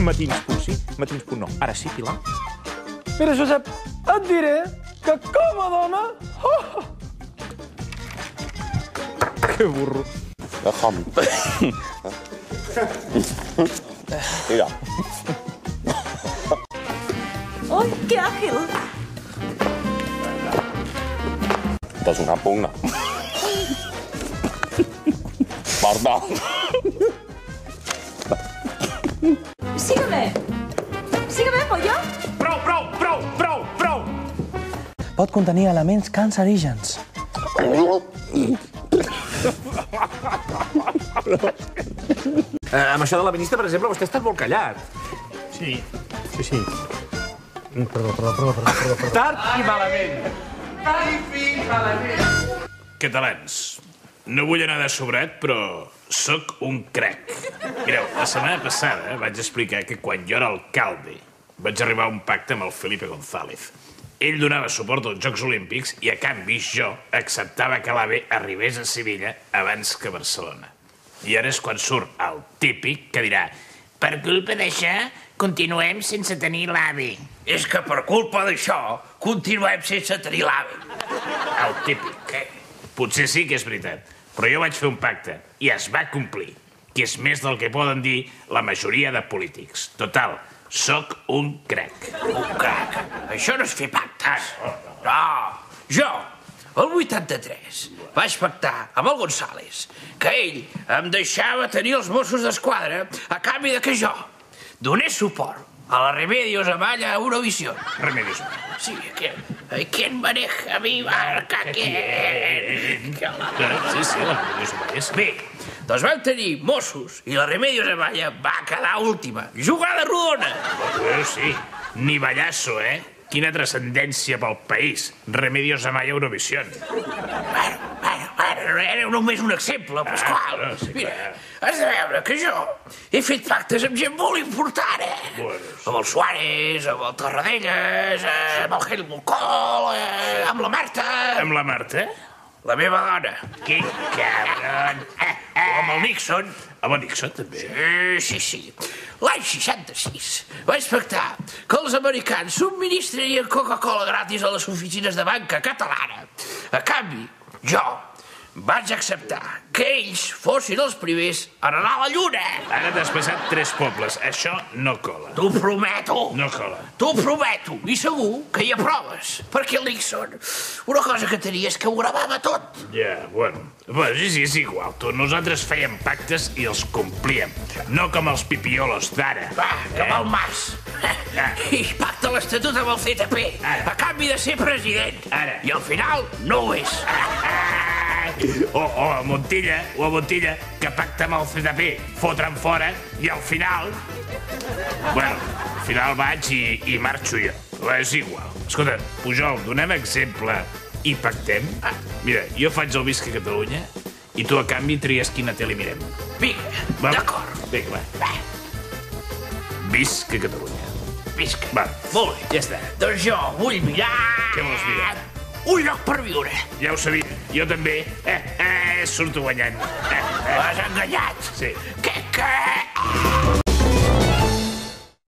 Matins.no. Ara sí, Pilar? Mira, Josep, et diré que com a dona... Que burro. Déjame. Mira. ¡Ay, qué ágil! Esto es una pugna. Perdó. Sígueme! Sígueme, pollo! Prou! Pot contenir elements cancerígens. Amb això de la ministra, per exemple, vostè ha estat molt callat. Sí. Perdó. Tard i malament. Catalans, no vull anar de sobrat, però sóc un crac. Mireu, la setmana passada vaig explicar que quan jo era alcalde vaig arribar a un pacte amb el Felipe González. Ell donava suport als Jocs Olímpics i, a canvi, jo acceptava que l'AVE arribés a Sevilla abans que Barcelona. I ara és quan surt el típic que dirà: per culpa d'això, continuem sense tenir l'AVE. És que per culpa d'això continuem sense tenir l'AVE. El típic. Potser sí que és veritat, però jo vaig fer un pacte i es va complir, que és més del que poden dir la majoria de polítics. Total, sóc un crac. Un crac? Això no és fer pactes. No, jo, el 83, vaig pactar amb el González que ell em deixava tenir els Mossos d'Esquadra a canvi de que jo donés suport a la Remedios Amaya a Eurovisión. Remedios Amaya. Sí, ¿quién maneja mi barca? ¿Quién? Sí, la Remedios Amaya. Bé, doncs vam tenir Mossos i la Remedios Amaya va quedar última. Jugada rodona. Sí, ni ballasso, eh? Quina transcendència pel país. Remedios Amaya Eurovisión. Bueno, era només un exemple, Pasqual. Mira, has de veure que jo he fet pactes amb gent molt important, Amb el Suárez, amb el Tarradellas, amb el Helmut Kohl, amb la Marta. Amb la Marta? La meva dona. Que cabron. O amb el Nixon. Amb el Nixon, també? Sí. L'any 66 vaig pactar que els americans subministrarien Coca-Cola gratis a les oficines de banca catalana. A canvi, jo vaig acceptar que ells fossin els primers a anar a la Lluna. Ara t'has passat 3 pobles. Això no cola. T'ho prometo. No cola. T'ho prometo. I segur que hi ha proves. Perquè el Nixon, una cosa que tenia és que ho gravava tot. Ja, bueno, sí, és igual. Nosaltres fèiem pactes i els complíem. No com els pipiolos d'ara. Va, que amb el Mas. I pacta l'Estatut amb el CTP. A canvi de ser president. Ara. I al final no ho és. O a Montilla, que pacta amb el CTP, fotre'n fora, i al final... Bueno, al final vaig i marxo jo. És igual. Escolta, Pujol, donem exemple i pactem? Mira, jo faig el Visca Catalunya i tu, a canvi, tries quina tele mirem. Vinga, d'acord. Vinga, va. Visca Catalunya. Visca. Va. Molt bé. Ja està. Doncs jo vull mirar... Què vols mirar? Un lloc per viure. Ja ho sabia. Jo també. Surto guanyant. M'has enganyat. Sí. Què?